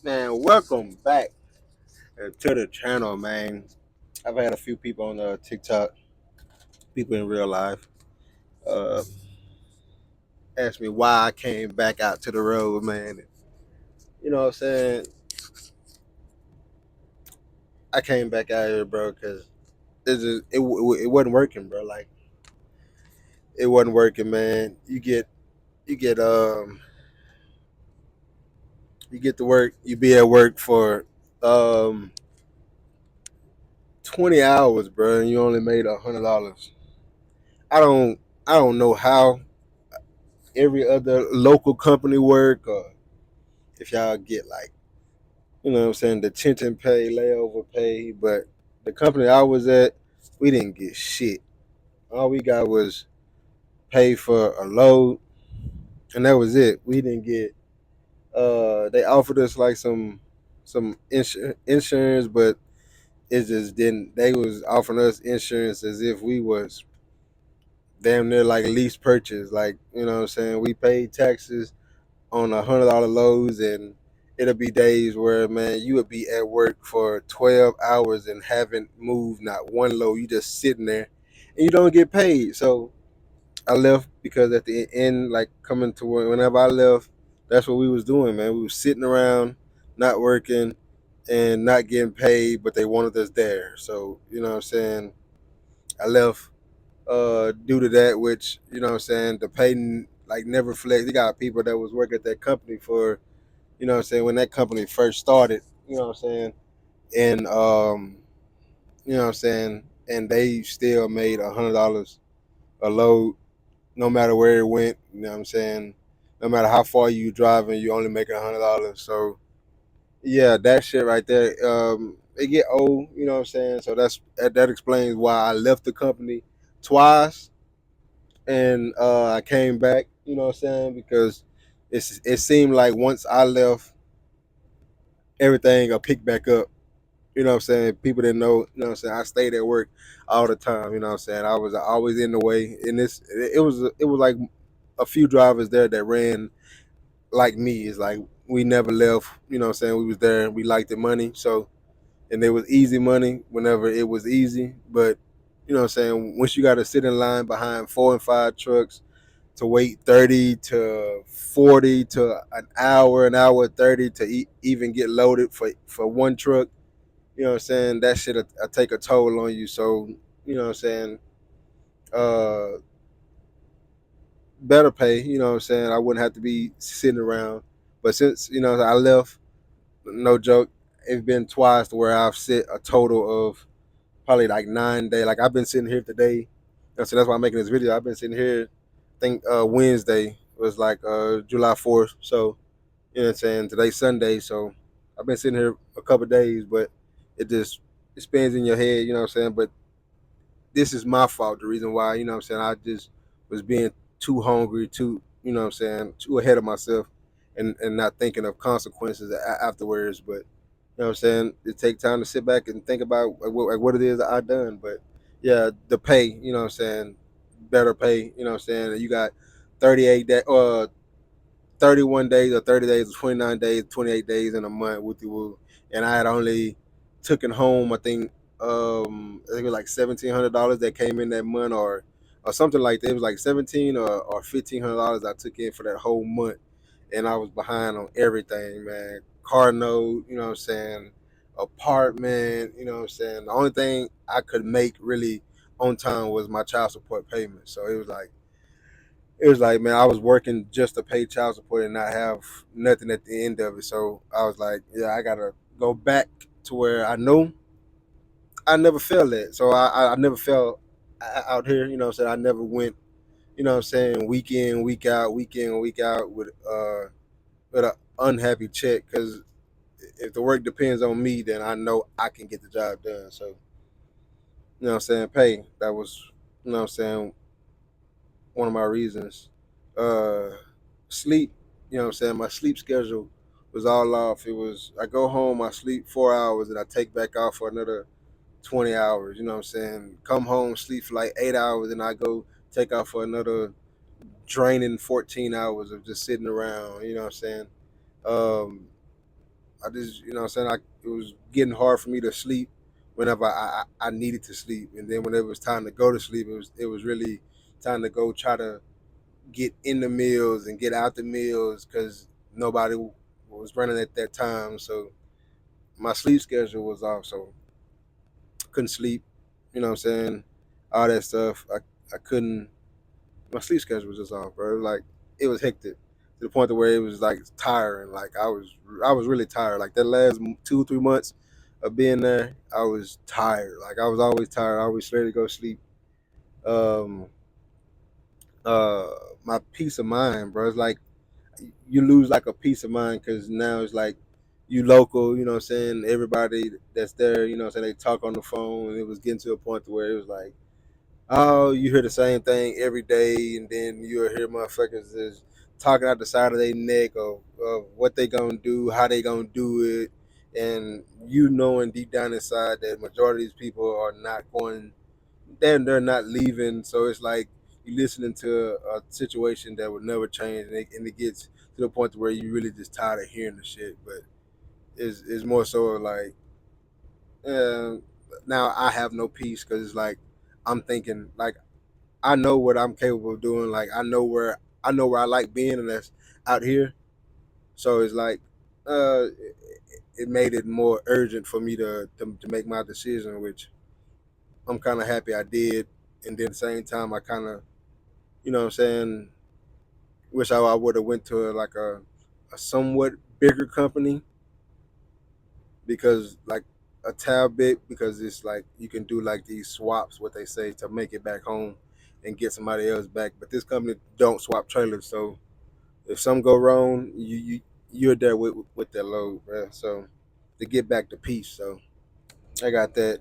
Man, welcome back to the channel, man. I've had a few people on TikTok, people in real life, uh, ask me why I came back out to the road, man. You know what I'm saying? I came back out here, bro, because it wasn't working, bro. Like it wasn't working, man. You get you get to work, you be at work for um 20 hours, bro, and you only made $100. I don't I don't know how every other local company work, or if y'all get like, you know what I'm saying, detention pay, layover pay. But the company I was at, we didn't get shit. All we got was pay for a load, and that was it. We didn't get. They offered us like some insurance, but it just didn't. They was offering us insurance as if we was damn near like lease purchase. Like, you know what I'm saying, we paid taxes on $100 loads, and it'll be days where, man, you would be at work for 12 hours and haven't moved not one load. You just sitting there and you don't get paid. So I left because at the end, like coming to work, whenever I left, that's what we was doing, man. We was sitting around, not working and not getting paid, but they wanted us there. So, you know what I'm saying, I left due to that, which, you know what I'm saying, the pay like never flexed. You got people that was working at that company for, you know what I'm saying, when that company first started, you know what I'm saying, and you know what I'm saying, and they still made $100 a load, no matter where it went. You know what I'm saying, no matter how far you driving, you only making $100. So yeah, that shit right there, it get old. You know what I'm saying. So that explains why I left the company twice, and I came back. You know what I'm saying, because it seemed like once I left, everything will pick back up. You know what I'm saying? People didn't know, you know what I'm saying? I stayed at work all the time, you know what I'm saying? I was always in the way. And it was like a few drivers there that ran like me. It's like we never left, you know what I'm saying? We was there and we liked the money. So, and it was easy money whenever it was easy, but you know what I'm saying, once you got to sit in line behind 4 and 5 trucks to wait 30 to 40 to an hour 30 to even get loaded for one truck, you know what I'm saying, that shit will take a toll on you. So, you know what I'm saying, uh, better pay, you know what I'm saying. I wouldn't have to be sitting around. But since, you know, I left, no joke, it's been twice to where I've sit a total of probably like 9 days. Like I've been sitting here today. So that's why I'm making this video. I've been sitting here, I think Wednesday was like July 4th. So, you know what I'm saying, today's Sunday. So I've been sitting here a couple of days, but it just, it spins in your head, you know what I'm saying? But this is my fault. The reason why, you know what I'm saying, I just was being too hungry, too, you know what I'm saying, too ahead of myself, and not thinking of consequences afterwards. But, you know what I'm saying, it takes time to sit back and think about like what it is that I done. But yeah, the pay, you know what I'm saying, better pay, you know what I'm saying. You got 38 day 31 days or 30 days or 29 days, 28 days in a month with the woo. And I had only taken home, I think it was like $1,700 that came in that month, or something like that. It was like 17 or $1,500 I took in for that whole month. And I was behind on everything, man. Car note, you know what I'm saying, apartment, you know what I'm saying. The only thing I could make really on time was my child support payment. So it was like, man, I was working just to pay child support and not have nothing at the end of it. So I was like, yeah, I gotta go back to where I know I never felt that. So I never felt out here, you know what I'm saying. I never went, you know what I'm saying, week in, week out with an unhappy check, because if the work depends on me, then I know I can get the job done. So, you know what I'm saying, pay, that was, you know what I'm saying, one of my reasons. Uh, Sleep, you know what I'm saying, my sleep schedule was all off. It was, I go home, I sleep 4 hours, and I take back off for another 20 hours, you know what I'm saying? Come home, sleep for like 8 hours, and I go take off for another draining 14 hours of just sitting around, you know what I'm saying? Um, I just, you know what I'm saying, it was getting hard for me to sleep whenever I needed to sleep. And then whenever it was time to go to sleep, it was really time to go try to get in the meals and get out the meals because nobody was running at that time. So my sleep schedule was off. So couldn't sleep, you know what I'm saying? All that stuff. I couldn't, my sleep schedule was just off, bro. Like it was hectic to the point to where it was like tiring. Like I was really tired. Like that last 2 3 months of being there, I was tired. Like I was always tired. I was ready to go sleep. Um, uh, my peace of mind, bro. It's like you lose like a peace of mind because now it's like you local. You know what I'm saying? Everybody that's there, you know what I'm saying? They talk on the phone, and it was getting to a point to where it was like, oh, you hear the same thing every day, and then you'll hear motherfuckers is talking out the side of their neck of what they gonna do, how they gonna do it, and you knowing deep down inside that majority of these people are not going, they're not leaving. So it's like you listening to a situation that would never change, and it gets to the point where you really just tired of hearing the shit. But it's more so like, uh, now I have no peace because it's like I'm thinking like I know what I'm capable of doing. Like I know where I like being, and that's out here. So it's like it made it more urgent for me to make my decision, which I'm kind of happy I did. And then at the same time, I kind of, you know what I'm saying, wish I would have went to like a somewhat bigger company because like a tad bit, because it's like you can do like these swaps, what they say, to make it back home and get somebody else back. But this company don't swap trailers, so if something go wrong, you're there with that load, bro. So to get back to peace, so I got that,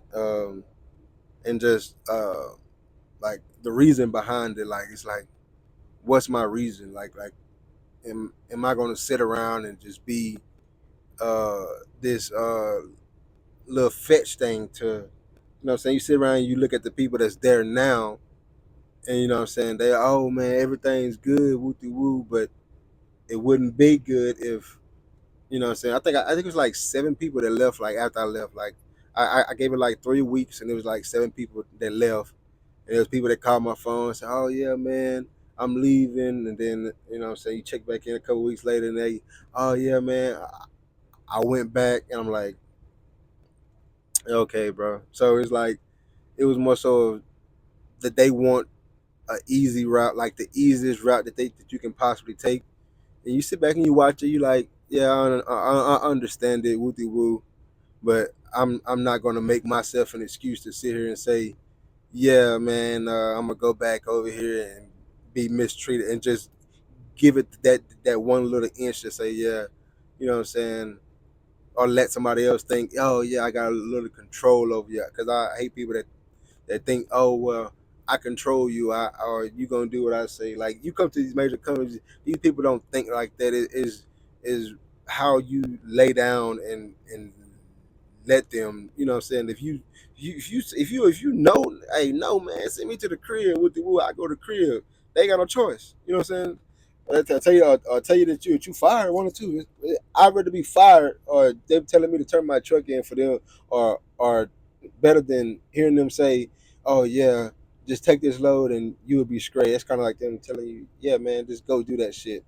and just like the reason behind it, like it's like, what's my reason? Like, am I gonna sit around and just be uh this little fetch thing to, you know what I'm saying? You sit around and you look at the people that's there now, and you know what I'm saying, they, oh man, everything's good, woo woo, but it wouldn't be good if, you know what I'm saying? I think it was like 7 people that left like after I left. Like I gave it like 3 weeks, and it was like 7 people that left. And there was people that called my phone and said, "Oh yeah, man, I'm leaving." And then, you know what I'm saying, you check back in a couple weeks later, and they, "Oh yeah, man, I went back." And I'm like, "Okay, bro." So it's like it was more so that they want a easy route, like the easiest route that you can possibly take. And you sit back and you watch it, you like, yeah, I understand it, woo woo, but I'm not gonna make myself an excuse to sit here and say, yeah, man, I'm gonna go back over here and be mistreated and just give it that one little inch to say, yeah, you know what I'm saying, or let somebody else think, oh yeah, I got a little control over you, because I hate people that think, oh well, I control you, or you gonna do what I say. Like you come to these major companies, these people don't think like that. It is how you lay down and let them. You know what I'm saying? If you know, hey, no man, send me to the crib with the woo. I go to the crib. They ain't got no choice. You know what I'm saying? I tell you, I'll tell you that you fired one or two. I'd rather be fired, or them telling me to turn my truck in for them, or better than hearing them say, "Oh yeah, just take this load and you will be straight." It's kind of like them telling you, "Yeah, man, just go do that shit,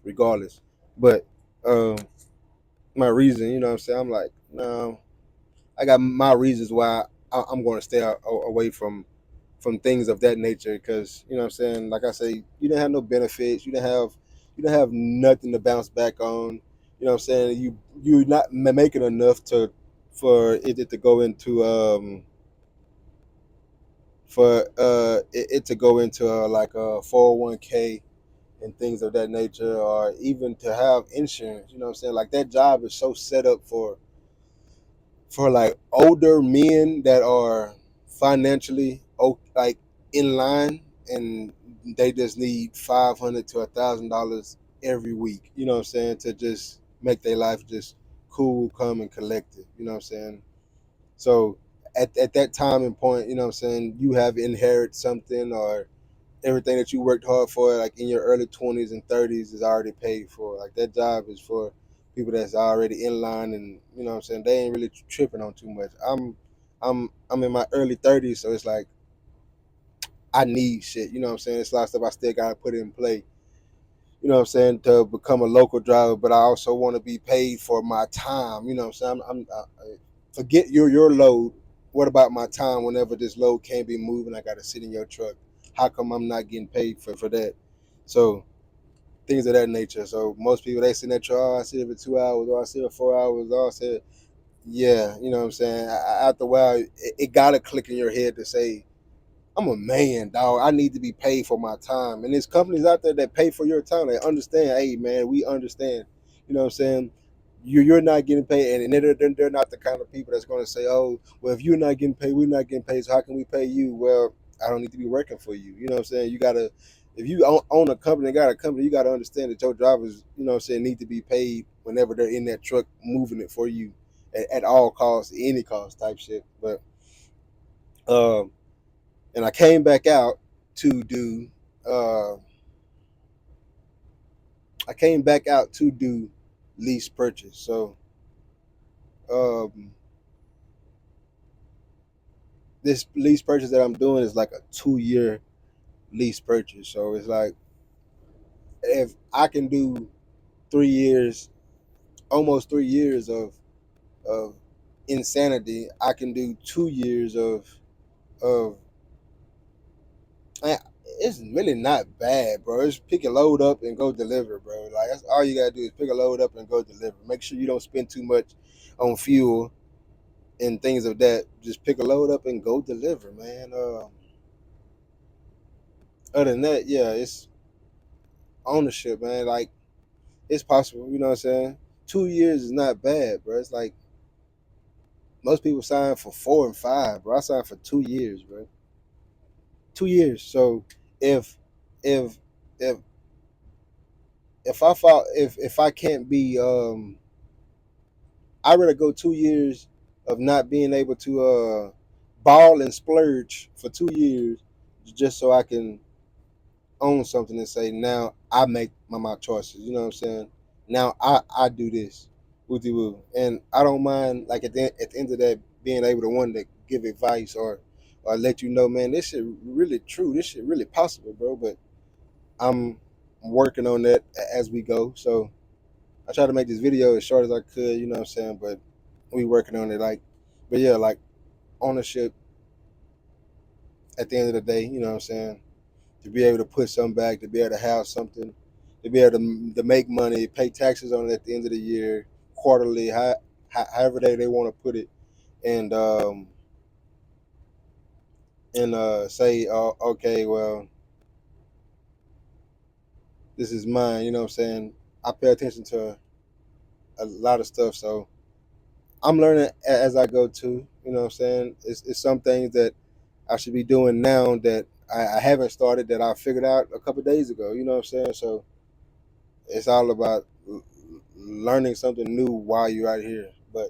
regardless." But um, my reason, you know what I'm saying? I'm like, no, I got my reasons why I'm going to stay away from things of that nature, because you know what I'm saying. Like I say, you don't have no benefits. You don't have nothing to bounce back on. You know what I'm saying. You're not making enough for it to go into it to go into like a 401k and things of that nature, or even to have insurance. You know what I'm saying. Like that job is so set up for like older men that are financially like in line, and they just need $500 to $1,000 every week. You know what I'm saying, to just make their life just cool, calm, and collected. You know what I'm saying. So at that time and point, you know what I'm saying, you have inherited something, or everything that you worked hard for, like in your early 20s and 30s, is already paid for. Like that job is for people that's already in line, and you know what I'm saying, they ain't really tripping on too much. I'm in my early 30s, so it's like I need shit. You know what I'm saying? It's a lot of stuff I still gotta put in play. You know what I'm saying, to become a local driver, but I also want to be paid for my time. You know what I'm saying? Forget your load. What about my time? Whenever this load can't be moving, I gotta sit in your truck. How come I'm not getting paid for that? So things of that nature. So most people, they sit in that truck. Oh, I sit for 2 hours, or I sit for 4 hours, or I sit. Yeah, you know what I'm saying. After a while, it gotta click in your head to say, I'm a man, dog. I need to be paid for my time. And there's companies out there that pay for your time. They understand, hey, man, we understand. You know what I'm saying? You're not getting paid. And they're not the kind of people that's going to say, oh, well, if you're not getting paid, we're not getting paid. So how can we pay you? Well, I don't need to be working for you. You know what I'm saying? You got to, if you own a company, got a company, you got to understand that your drivers, you know what I'm saying, need to be paid whenever they're in that truck moving it for you at all costs, any cost type shit. But, um, and I came back out to do uh, lease purchase. So um, this lease purchase that I'm doing is like a 2 year lease purchase. So it's like if I can do 3 years, almost 3 years of insanity, I can do 2 years of it's really not bad, bro. It's pick a load up and go deliver, bro. Like that's all you gotta do is pick a load up and go deliver. Make sure you don't spend too much on fuel and things of that. Just pick a load up and go deliver, man. Other than that, yeah, it's ownership, man. Like it's possible, you know what I'm saying? 2 years is not bad, bro. It's like most people sign for 4 and 5, bro. I signed for 2 years, bro. 2 years. So if if if if I fall if I can't be I'd rather go 2 years of not being able to ball and splurge for 2 years just so I can own something and say now I make my choices. You know what I'm saying? Now I do this. Wooty woo. And I don't mind like at the end of that being able to one to give advice or let you know, man, this shit really true. This shit really possible, bro. But I'm working on that as we go. So I try to make this video as short as I could, you know what I'm saying? But we working on it. Like, but yeah, like ownership at the end of the day, you know what I'm saying? To be able to put something back, to be able to have something, to be able to make money, pay taxes on it at the end of the year, quarterly, however they want to put it, and say, okay, well, this is mine. You know what I'm saying? I pay attention to a lot of stuff, so I'm learning as I go too. You know what I'm saying? It's some things that I should be doing now that I haven't started that I figured out a couple of days ago. You know what I'm saying? So it's all about learning something new while you're out here. But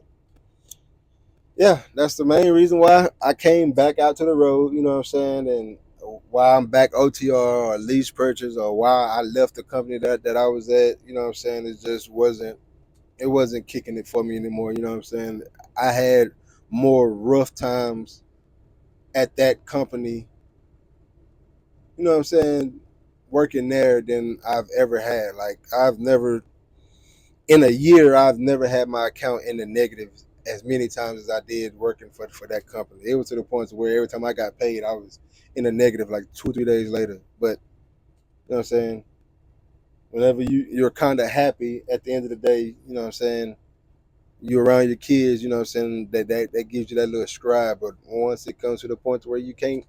yeah, that's the main reason why I came back out to the road. You know what I'm saying? And why I'm back OTR or lease purchase or why I left the company that I was at. You know what I'm saying? It just wasn't kicking it for me anymore. You know what I'm saying? I had more rough times at that company, you know what I'm saying, working there than I've ever had. Like I've never in a year I've never had my account in the negative as many times as I did working for that company. It was to the point where every time I got paid I was in the negative like 2 or 3 days later. But you know what I'm saying? Whenever you're kinda happy at the end of the day, you know what I'm saying, you around your kids, you know what I'm saying, that gives you that little scribe. But once it comes to the point where you can't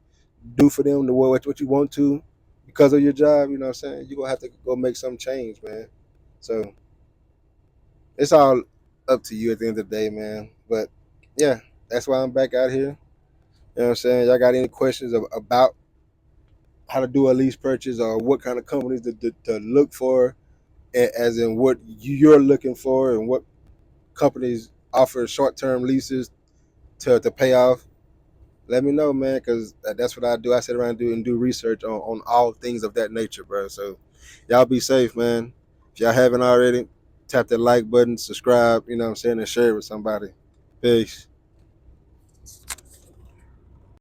do for them the what you want to because of your job, you know what I'm saying, you're gonna have to go make some change, man. So it's all up to you at the end of the day, man. But yeah, that's why I'm back out here. You know what I'm saying? Y'all got any questions about how to do a lease purchase or what kind of companies to look for, as in what you're looking for and what companies offer short-term leases to pay off, let me know, man, because that's what I do. I sit around and do research on all things of that nature, bro. So y'all be safe, man. If y'all haven't already, tap that like button, subscribe, you know what I'm saying, and share it with somebody. Peace.